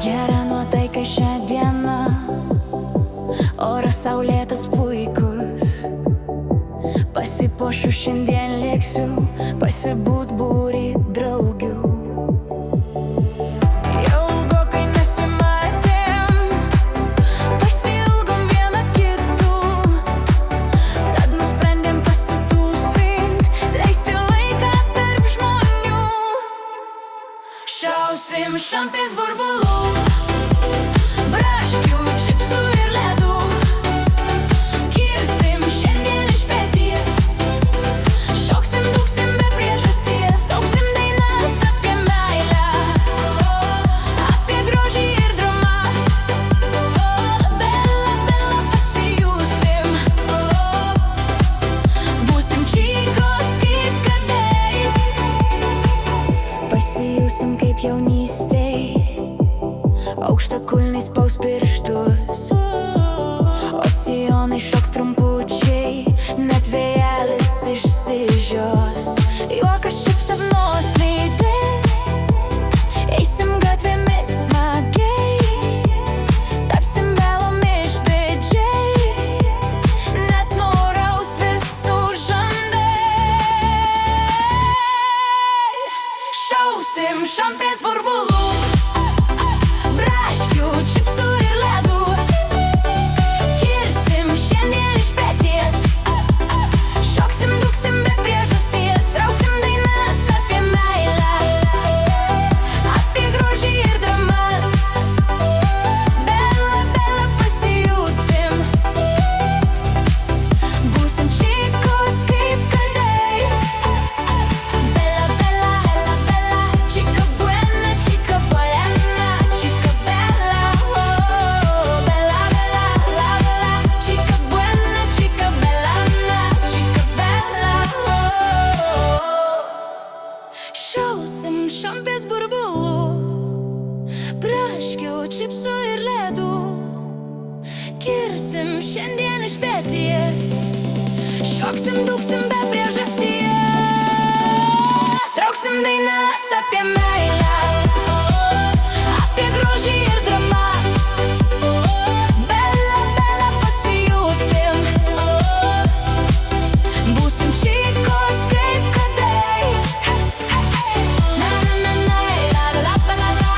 Gera nuotaika šią dieną, oras saulėtas puikus. Pasipuošiu šiandien lėksiu, pasibūt būrį draugių. Jau ilgokai nesimatėm, pasiilgom viena kitų. Tad nusprendėm pasitūsint, leisti laiką tarp žmonių. Šausim šampės burbulų, braškių, čipsų ir ledų. Kirsim šiandien iš peties, šoksim, dūksim be priežasties. Auksim dainas apie meilę, apie grožį ir dramas. Bela, bela pasijūsim, būsim čykos kaip kadais. Pasijūsim kaip jaunystėj, aukštakulniai spaus pirštus, o sijonai šoks trumpučiai, net vėjelis išsižios. Juokas šypsenos veidais, eisim gatvėmis smagiai, tapsim velom išdidžiai, net nuraus visų žandai. Šausim šampės burbulų, braškių, čipsų ir ledų. Kirsim šiandien iš peties, šoksim, dūksim be priežasties. Rauksim dainas apie meilę, apie grožį ir dramas. Bela, bela pasijūsim, būsim čykos kaip kadais. Bela, bela, bela, bela, chica buena, chica buena, chica bella, oh. Bella, bella, la, bella, chica buena, chica bella, chica bella, oh. Šausim šampės burbulų, braškių, čipsų ir ledų. Kirsim šiandien iš peties, šoksim, dūksim be priežasties. Trauksim dainas apie meilę, apie grožį ir dramas. Bela, bela pasijūsim, būsim čykos kaip kadais. Na, na, na, na, la, la, la, la, la.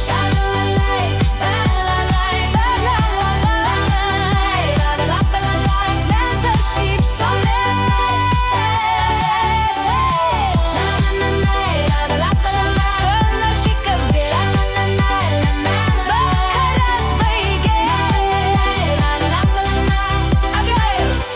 Shalalai, balalai, balalai, la, la, la, la, la. Mes dar šypsomės. Na, na, na, na, la, la, la, la, la. Šį kalbėt. Vakaras baigės. Atgajus.